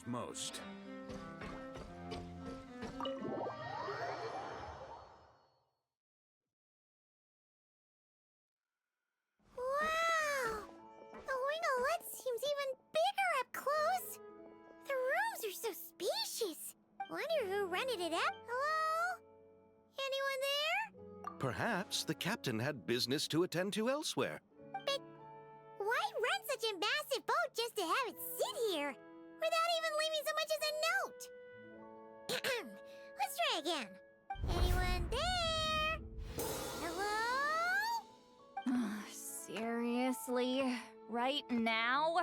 most. Wow! The wing-o-let seems even bigger up close. The rooms are so spacious. Wonder who rented it out. Hello? Anyone there? Perhaps the captain had business to attend to elsewhere. But why rent such a massive boat just to have it sit here? Without even leaving so much as a note. Let's try again. Anyone there? Hello? Seriously? Right now?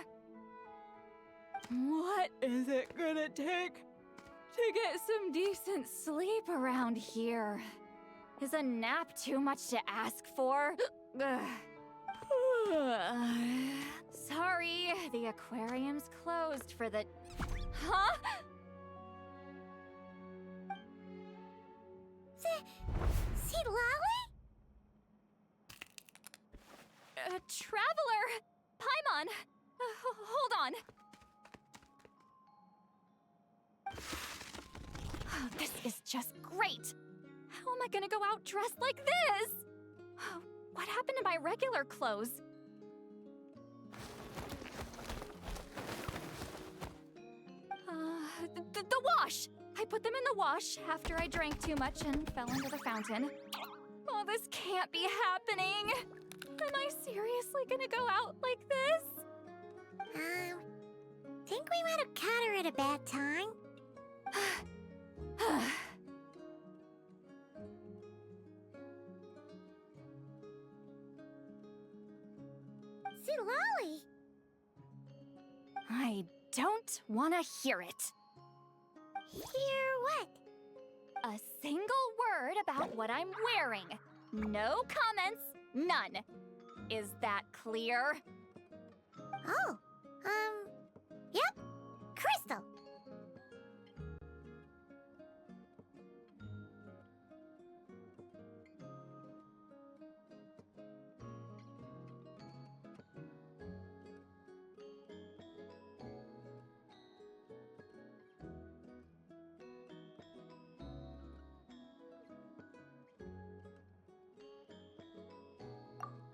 What is it gonna take to get some decent sleep around here? Is a nap too much to ask for? Sorry, the aquarium's closed for the... Huh? See Lolly? Traveler! Paimon! Hold on. Oh, this is just great. How am I gonna go out dressed like this? What happened to my regular clothes? The wash! I put them in the wash after I drank too much and fell into the fountain. Oh, this can't be happening! Am I seriously gonna go out like this? Think we might have caught her at a bad time. See Lolly? I don't want to hear it. Hear what? A single word about what I'm wearing. No comments, none. Is that clear? Oh, yep. Crystal.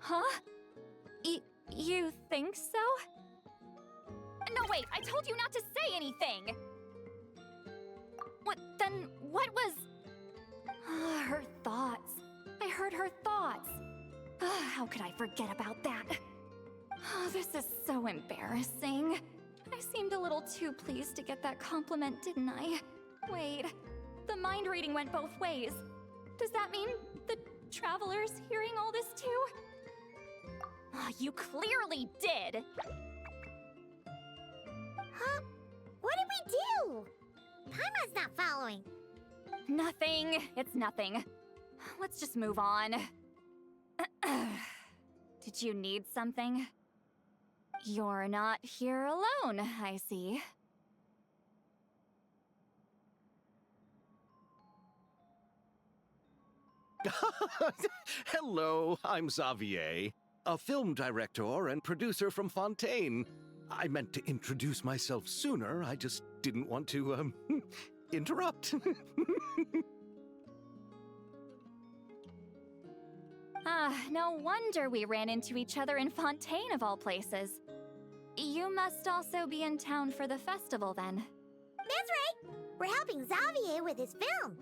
Huh? You think so? No, wait, I told you not to say anything! What was... her thoughts. I heard her thoughts. How could I forget about that? This is so embarrassing. I seemed a little too pleased to get that compliment, didn't I? Wait, the mind reading went both ways. Does that mean the traveler's hearing all this too? You clearly did! Huh? What did we do? Paimon's not following. Nothing. It's nothing. Let's just move on. Did you need something? You're not here alone, I see. Hello, I'm Xavier, a film director and producer from Fontaine. I meant to introduce myself sooner, I just didn't want to, interrupt. No wonder we ran into each other in Fontaine of all places. You must also be in town for the festival then. That's right. We're helping Xavier with his film.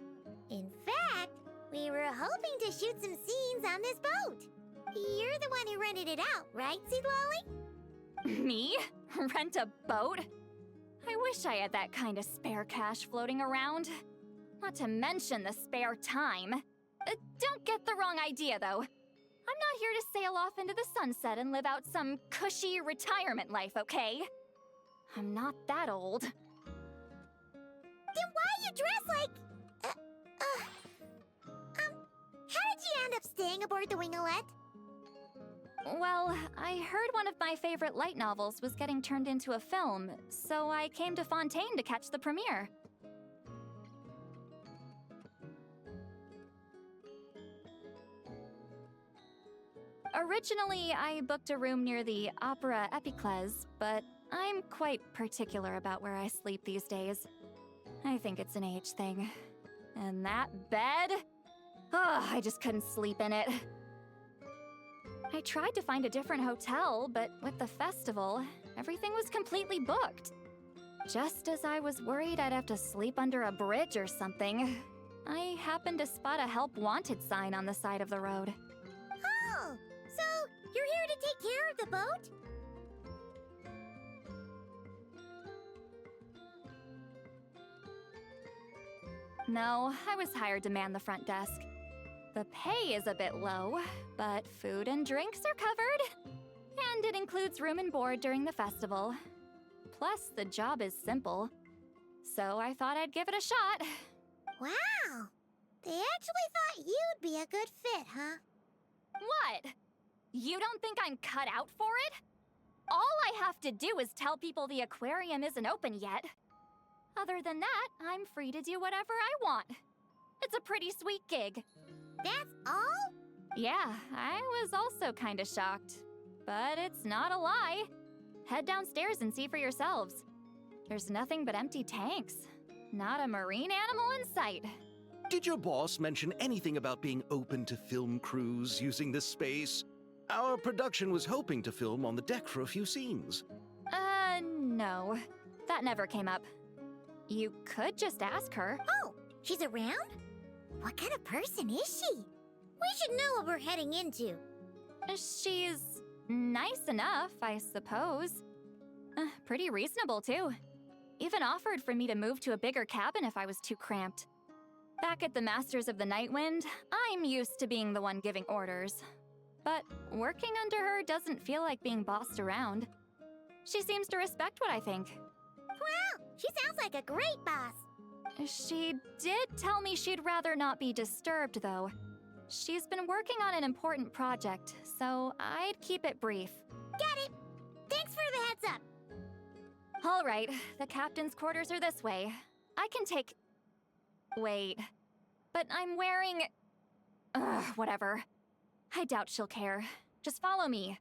In fact, we were hoping to shoot some scenes on this boat. You're the one who rented it out, right, Seed Lolly? Me? Rent a boat? I wish I had that kind of spare cash floating around. Not to mention the spare time. Don't get the wrong idea, though. I'm not here to sail off into the sunset and live out some cushy retirement life, okay? I'm not that old. Then why you dress like... how did you end up staying aboard the Wing-o-let? Well, I heard one of my favorite light novels was getting turned into a film, so I came to Fontaine to catch the premiere. Originally, I booked a room near the Opera Epiclese, but I'm quite particular about where I sleep these days. I think it's an age thing. And that bed? Oh, I just couldn't sleep in it. I tried to find a different hotel, but with the festival, everything was completely booked. Just as I was worried I'd have to sleep under a bridge or something, I happened to spot a help wanted sign on the side of the road. Oh, so you're here to take care of the boat? No, I was hired to man the front desk. The pay is a bit low, but food and drinks are covered. And it includes room and board during the festival. Plus, the job is simple. So I thought I'd give it a shot. Wow. They actually thought you'd be a good fit, huh? What? You don't think I'm cut out for it? All I have to do is tell people the aquarium isn't open yet. Other than that, I'm free to do whatever I want. It's a pretty sweet gig. That's all? Yeah, I was also kinda shocked. But it's not a lie. Head downstairs and see for yourselves. There's nothing but empty tanks. Not a marine animal in sight. Did your boss mention anything about being open to film crews using this space? Our production was hoping to film on the deck for a few scenes. No. That never came up. You could just ask her. Oh, she's around? What kind of person is she? We should know what we're heading into. She's nice enough, I suppose. Pretty reasonable, too. Even offered for me to move to a bigger cabin if I was too cramped. Back at the Masters of the Night Wind, I'm used to being the one giving orders. But working under her doesn't feel like being bossed around. She seems to respect what I think. Wow, she sounds like a great boss. She did tell me she'd rather not be disturbed, though. She's been working on an important project, so I'd keep it brief. Got it. Thanks for the heads up. All right, the captain's quarters are this way. I can take... Wait. But I'm wearing... whatever. I doubt she'll care. Just follow me.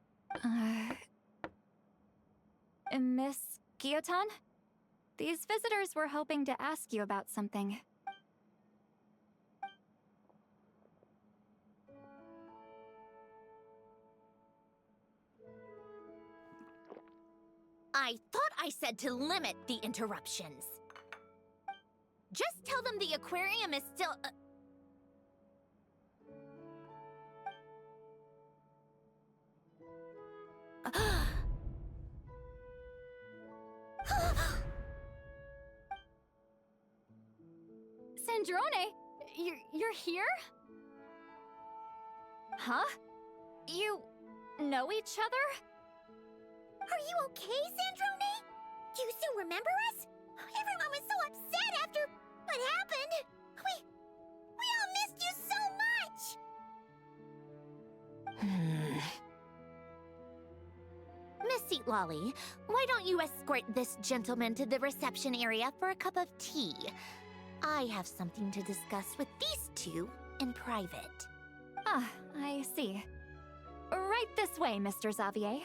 Miss Gyotan? These visitors were hoping to ask you about something. I thought I said to limit the interruptions. Just tell them the aquarium is still... Sandrone, you're here? Huh? You know each other? Are you okay, Sandrone? Do you still remember us? Everyone was so upset after what happened. We all missed you so much. Miss Seat Lolly, why don't you escort this gentleman to the reception area for a cup of tea? I have something to discuss with these two in private. Ah, I see. Right this way, Mr. Xavier.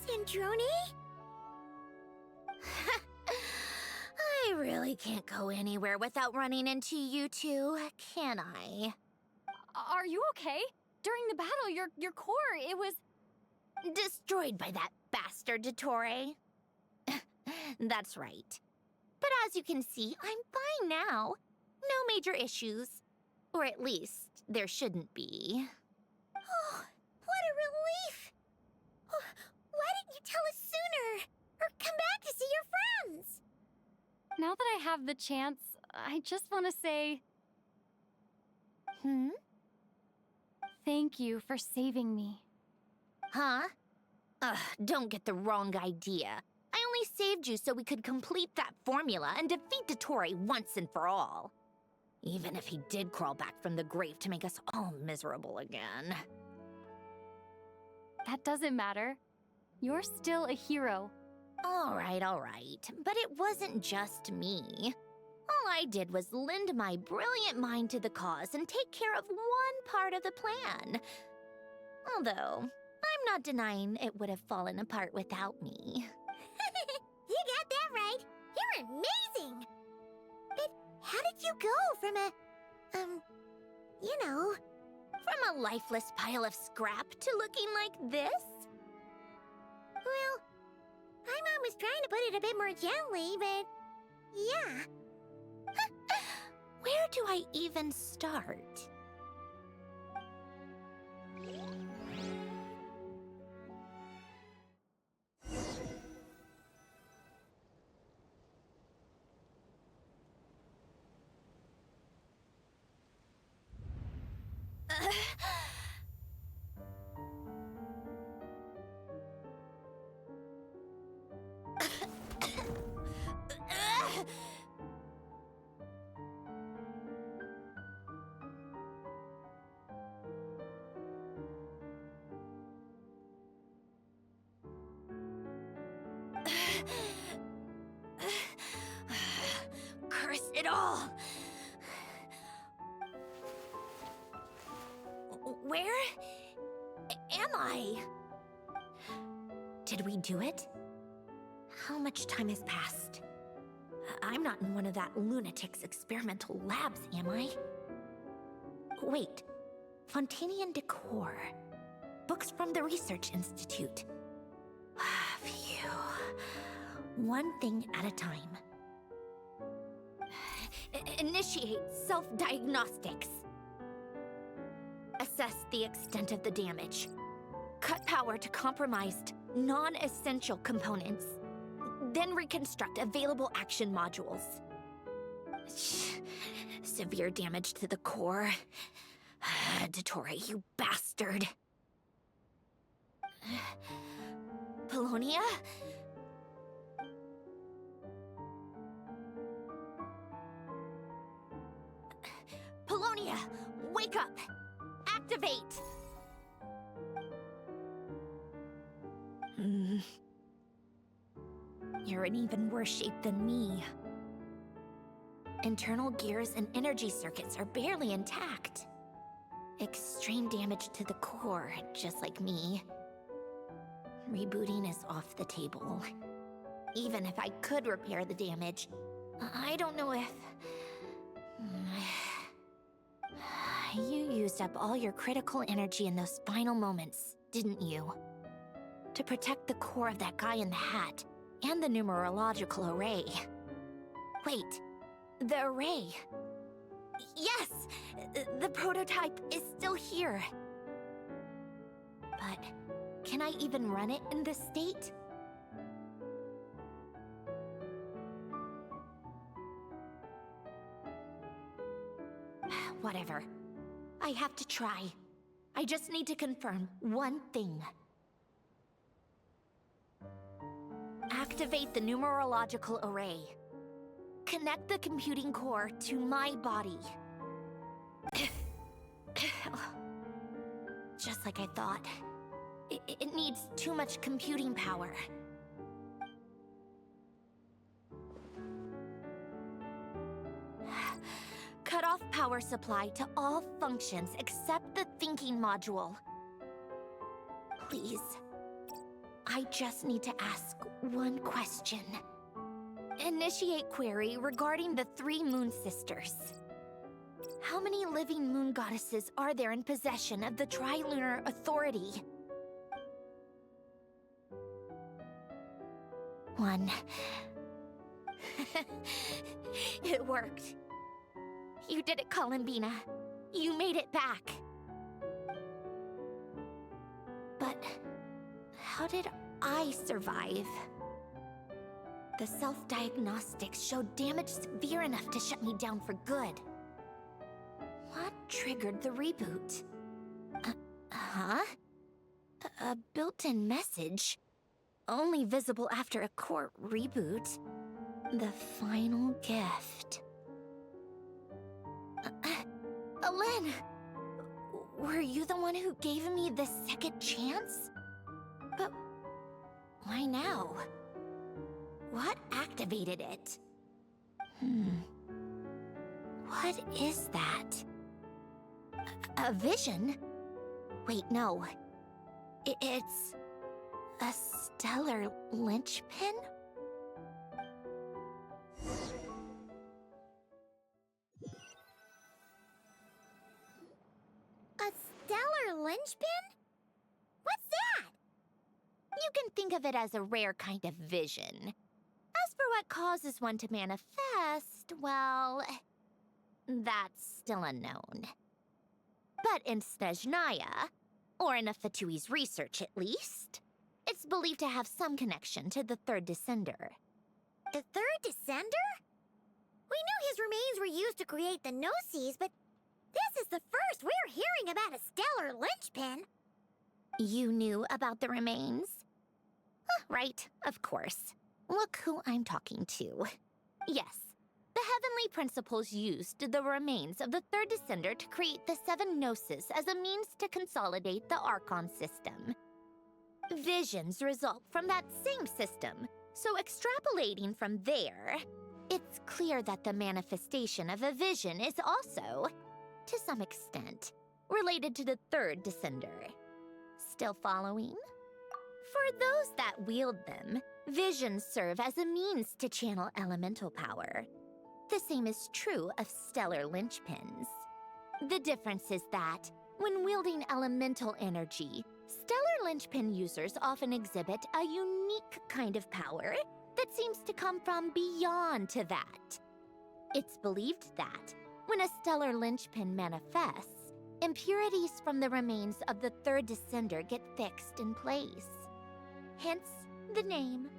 Sandrone? I really can't go anywhere without running into you two, can I? Are you okay? During the battle, your core, it was... Destroyed by that bastard Dottore. That's right. But as you can see, I'm fine now. No major issues. Or at least, there shouldn't be. Oh, what a relief! Oh, why didn't you tell us sooner? Or come back to see your friends? Now that I have the chance, I just want to say... Thank you for saving me. Huh? Don't get the wrong idea. I only saved you so we could complete that formula and defeat Dottore once and for all. Even if he did crawl back from the grave to make us all miserable again. That doesn't matter. You're still a hero. All right. But it wasn't just me. All I did was lend my brilliant mind to the cause and take care of one part of the plan. Although, I'm not denying it would have fallen apart without me. You got that right. You're amazing. But how did you go from a, you know... From a lifeless pile of scrap to looking like this? Well, my mom was trying to put it a bit more gently, but... yeah. Where do I even start? Curse it all! Where am I? Did we do it? How much time has passed? I'm not in one of that lunatic's experimental labs, am I? Wait, Fontanian decor. Books from the Research Institute. Phew. One thing at a time. Initiate self-diagnostics. Assess the extent of the damage. Cut power to compromised, non-essential components. Then reconstruct available action modules. Severe damage to the core. Dottore, you bastard. Polonia? Polonia, wake up! Activate! You're in even worse shape than me. Internal gears and energy circuits are barely intact. Extreme damage to the core, just like me. Rebooting is off the table. Even if I could repair the damage, I don't know if... You used up all your critical energy in those final moments, didn't you? To protect the core of that guy in the hat, and the numerological array. Wait, the array. Yes! The prototype is still here. But can I even run it in this state? Whatever. I have to try. I just need to confirm one thing. Activate the numerological array. Connect the computing core to my body. Just like I thought. It needs too much computing power. Cut off power supply to all functions except the thinking module. Please. I just need to ask one question. Initiate query regarding the 3 Moon Sisters. How many living moon goddesses are there in possession of the Trilunar Authority? 1. It worked. You did it, Columbina. You made it back. But how did I survive? The self-diagnostics showed damage severe enough to shut me down for good. What triggered the reboot? A built-in message? Only visible after a core reboot. The final gift. Alen! Were you the one who gave me the second chance? But why now? What activated it? What is that? A vision? Wait, no. It's a stellar linchpin? A stellar linchpin? What's that? You can think of it as a rare kind of vision. As for what causes one to manifest, well, that's still unknown. But in Snezhnaya, or in Afatui's research at least, it's believed to have some connection to the third descender. The third descender? We knew his remains were used to create the Gnosis, but this is the first we're hearing about a stellar linchpin. You knew about the remains? Right, of course. Look who I'm talking to. Yes, the heavenly principles used the remains of the third descender to create the seven Gnosis as a means to consolidate the Archon system. Visions result from that same system, so extrapolating from there, it's clear that the manifestation of a vision is also, to some extent, related to the third descender. Still following? For those that wield them, visions serve as a means to channel elemental power. The same is true of stellar linchpins. The difference is that, when wielding elemental energy, stellar linchpin users often exhibit a unique kind of power that seems to come from beyond to that. It's believed that, when a stellar linchpin manifests, impurities from the remains of the third descender get fixed in place. Hence, the name.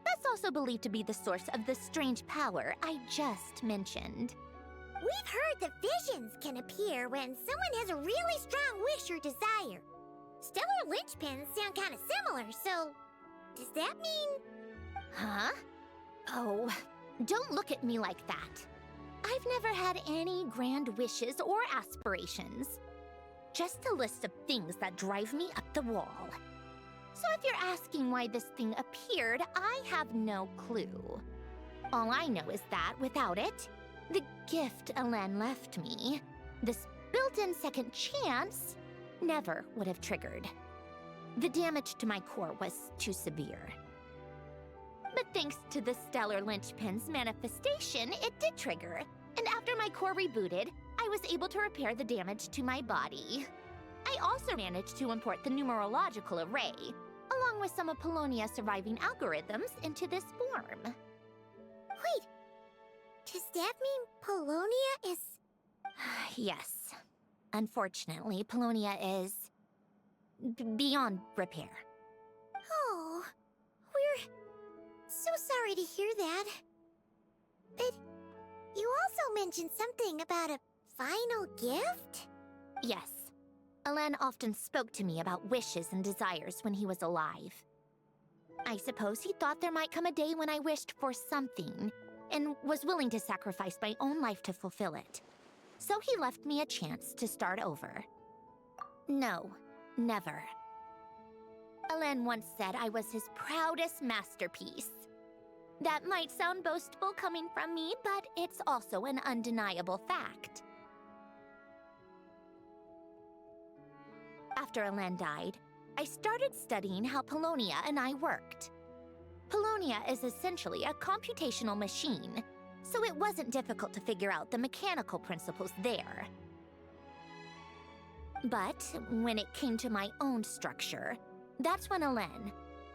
That's also believed to be the source of the strange power I just mentioned. We've heard that visions can appear when someone has a really strong wish or desire. Stellar linchpins sound kind of similar, so does that mean... Huh? Oh, don't look at me like that. I've never had any grand wishes or aspirations. Just a list of things that drive me up the wall. So if you're asking why this thing appeared, I have no clue. All I know is that without it, the gift Alen left me, this built-in second chance, never would have triggered. The damage to my core was too severe. But thanks to the stellar linchpin's manifestation, it did trigger. And after my core rebooted, I was able to repair the damage to my body. I also managed to import the numerological array, along with some of Polonia's surviving algorithms, into this form. Wait, does that mean Polonia is... Yes. Unfortunately, Polonia is... beyond repair. Oh, we're so sorry to hear that. But you also mentioned something about a final gift? Yes. Alen often spoke to me about wishes and desires when he was alive. I suppose he thought there might come a day when I wished for something, and was willing to sacrifice my own life to fulfill it. So he left me a chance to start over. No, never. Alen once said I was his proudest masterpiece. That might sound boastful coming from me, but it's also an undeniable fact. After Alen died, I started studying how Polonia and I worked. Polonia is essentially a computational machine, so it wasn't difficult to figure out the mechanical principles there. But when it came to my own structure, that's when Alen,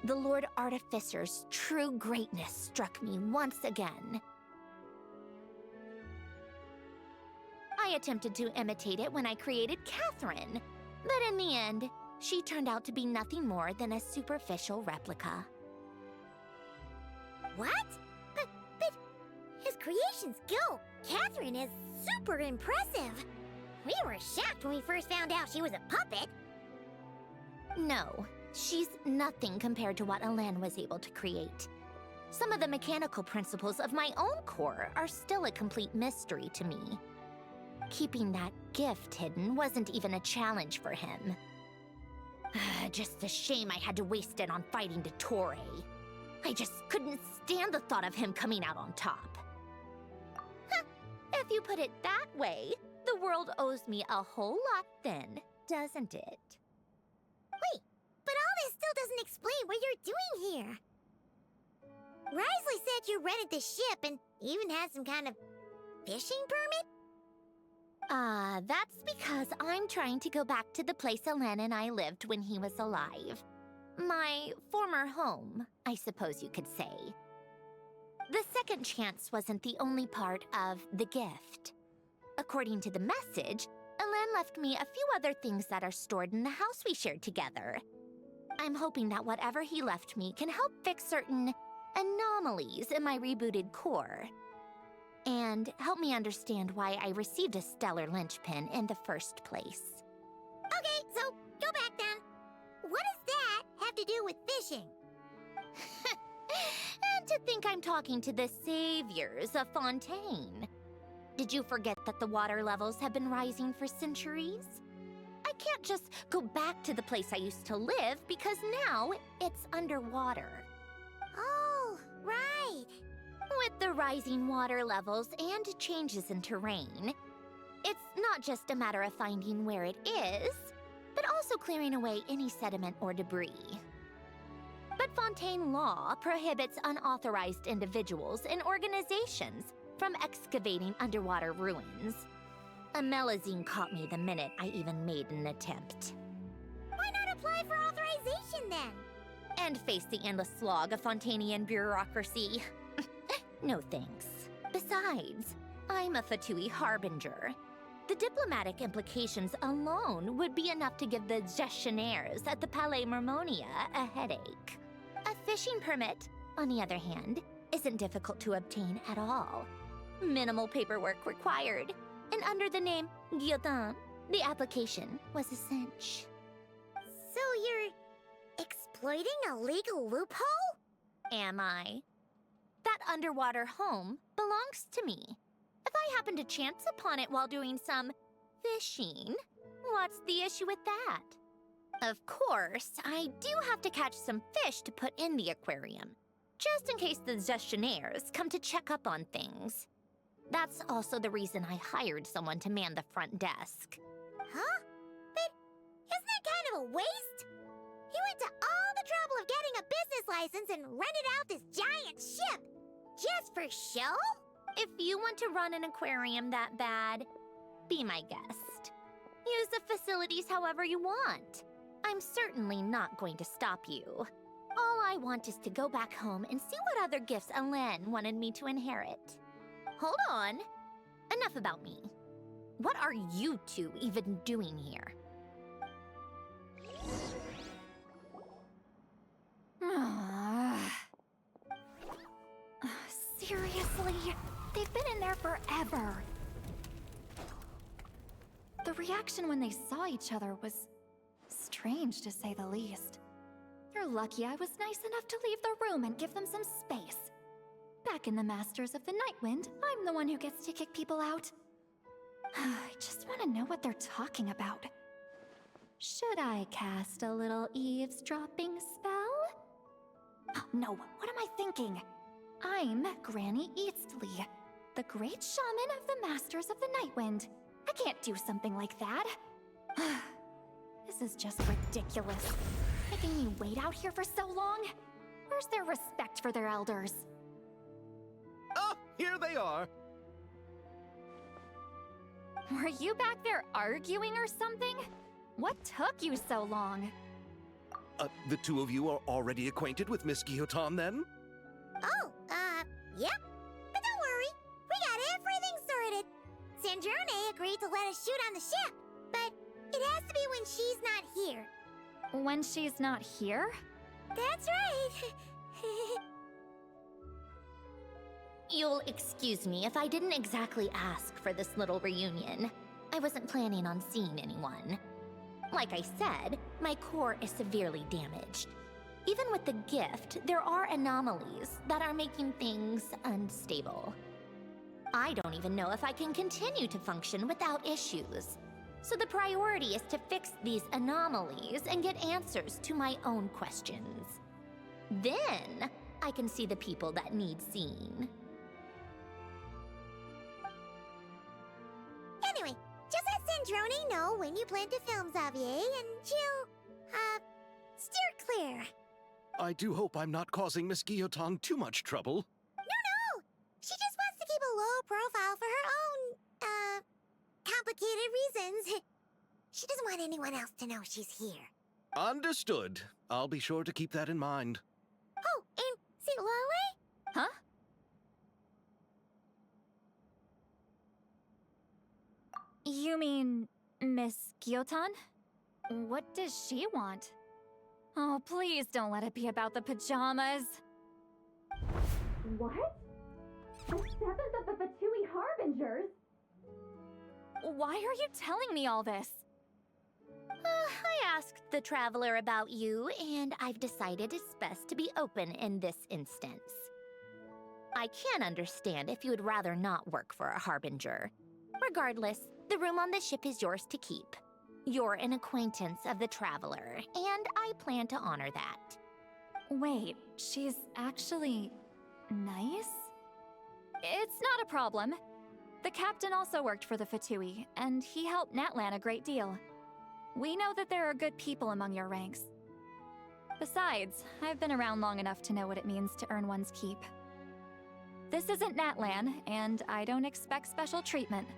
the Lord Artificer's true greatness, struck me once again. I attempted to imitate it when I created Catherine, but in the end, she turned out to be nothing more than a superficial replica. What? But his creation skill, Catherine, is super impressive. We were shocked when we first found out she was a puppet. No, she's nothing compared to what Alen was able to create. Some of the mechanical principles of my own core are still a complete mystery to me. Keeping that gift hidden wasn't even a challenge for him. Just a shame I had to waste it on fighting Dottore. I just couldn't stand the thought of him coming out on top. If If you put it that way, the world owes me a whole lot then, doesn't it? Wait, but all this still doesn't explain what you're doing here. Risley said you rented the ship and even had some kind of fishing permit? That's because I'm trying to go back to the place Alen and I lived when he was alive. My former home, I suppose you could say. The second chance wasn't the only part of the gift. According to the message, Alen left me a few other things that are stored in the house we shared together. I'm hoping that whatever he left me can help fix certain anomalies in my rebooted core. And help me understand why I received a stellar linchpin in the first place. Okay, so go back then. What does that have to do with fishing? And to think I'm talking to the saviors of Fontaine. Did you forget that the water levels have been rising for centuries? I can't just go back to the place I used to live because now it's underwater. Oh, right. With the rising water levels and changes in terrain, it's not just a matter of finding where it is, but also clearing away any sediment or debris. But Fontaine law prohibits unauthorized individuals and organizations from excavating underwater ruins. A Melazine caught me the minute I even made an attempt. Why not apply for authorization then? And face the endless slog of Fontanian bureaucracy. No thanks. Besides, I'm a Fatui harbinger. The diplomatic implications alone would be enough to give the gestionnaires at the Palais Mermonia a headache. A fishing permit, on the other hand, isn't difficult to obtain at all. Minimal paperwork required, and under the name Guillotin, the application was a cinch. So you're exploiting a legal loophole? Am I? That underwater home belongs to me. If I happen to chance upon it while doing some fishing, what's the issue with that? Of course, I do have to catch some fish to put in the aquarium, just in case the gestionnaires come to check up on things. That's also the reason I hired someone to man the front desk. Huh? But isn't that kind of a waste? You went to all the trouble of getting a business license and rented out this giant ship, just for show? If you want to run an aquarium that bad, be my guest. Use the facilities however you want. I'm certainly not going to stop you. All I want is to go back home and see what other gifts Alen wanted me to inherit. Hold on. Enough about me. What are you two even doing here? Seriously? They've been in there forever. The reaction when they saw each other was strange, to say the least. You're lucky I was nice enough to leave the room and give them some space. Back in the Masters of the Nightwind, I'm the one who gets to kick people out. I just want to know what they're talking about. Should I cast a little eavesdropping spell? Oh, no, what am I thinking? I'm Granny Eastley, the great shaman of the Masters of the Nightwind. I can't do something like that. This is just ridiculous. Making me wait out here for so long? Where's their respect for their elders? Oh, here they are. Were you back there arguing or something? What took you so long? The two of you are already acquainted with Miss Guillotin, then? Oh, yep. But don't worry, we got everything sorted. Sanjurne agreed to let us shoot on the ship, but it has to be when she's not here. When she's not here? That's right. You'll excuse me if I didn't exactly ask for this little reunion. I wasn't planning on seeing anyone. Like I said, my core is severely damaged. Even with the gift, there are anomalies that are making things unstable. I don't even know if I can continue to function without issues. So the priority is to fix these anomalies and get answers to my own questions. Then, I can see the people that need seeing. know when you plan to film, Xavier, and she'll, steer clear. I do hope I'm not causing Miss Guillotin too much trouble. No! She just wants to keep a low profile for her own, complicated reasons. She doesn't want anyone else to know she's here. Understood. I'll be sure to keep that in mind. Oh, and see Lolly? Huh? You mean Miss Guillotin? What does she want? Oh, please don't let it be about the pajamas. What? The 7th of the Fatui Harbingers? Why are you telling me all this? I asked the Traveler about you, and I've decided it's best to be open in this instance. I can understand if you would rather not work for a Harbinger. Regardless, the room on the ship is yours to keep. You're an acquaintance of the Traveler, and I plan to honor that. Wait, she's actually nice? It's not a problem. The captain also worked for the Fatui, and he helped Natlan a great deal. We know that there are good people among your ranks. Besides, I've been around long enough to know what it means to earn one's keep. This isn't Natlan, and I don't expect special treatment.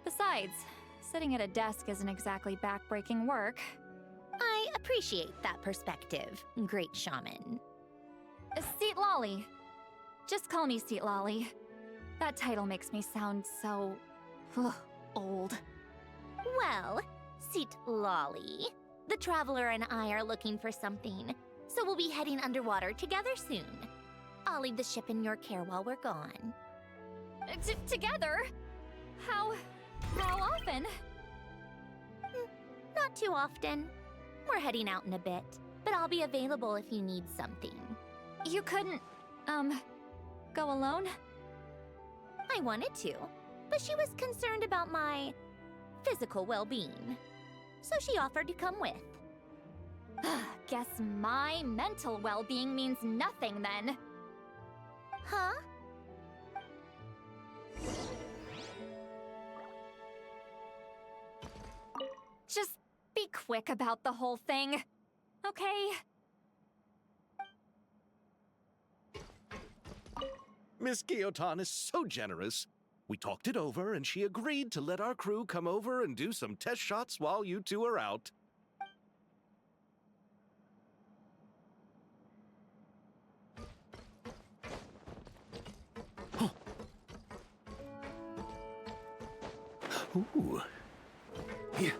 Besides, sitting at a desk isn't exactly backbreaking work. I appreciate that perspective, Great Shaman. Seat Lolly. Just call me Seat Lolly. That title makes me sound so... old. Well, Seat Lolly, the Traveler and I are looking for something, so we'll be heading underwater together soon. I'll leave the ship in your care while we're gone. Together? How often? Not too often. We're heading out in a bit, but I'll be available if you need something. You couldn't, go alone? I wanted to, but she was concerned about my physical well-being, so she offered to come with. Guess my mental well-being means nothing then. Huh? Just be quick about the whole thing, okay? Miss Guillotin is so generous. We talked it over, and she agreed to let our crew come over and do some test shots while you two are out. Ooh. Yeah.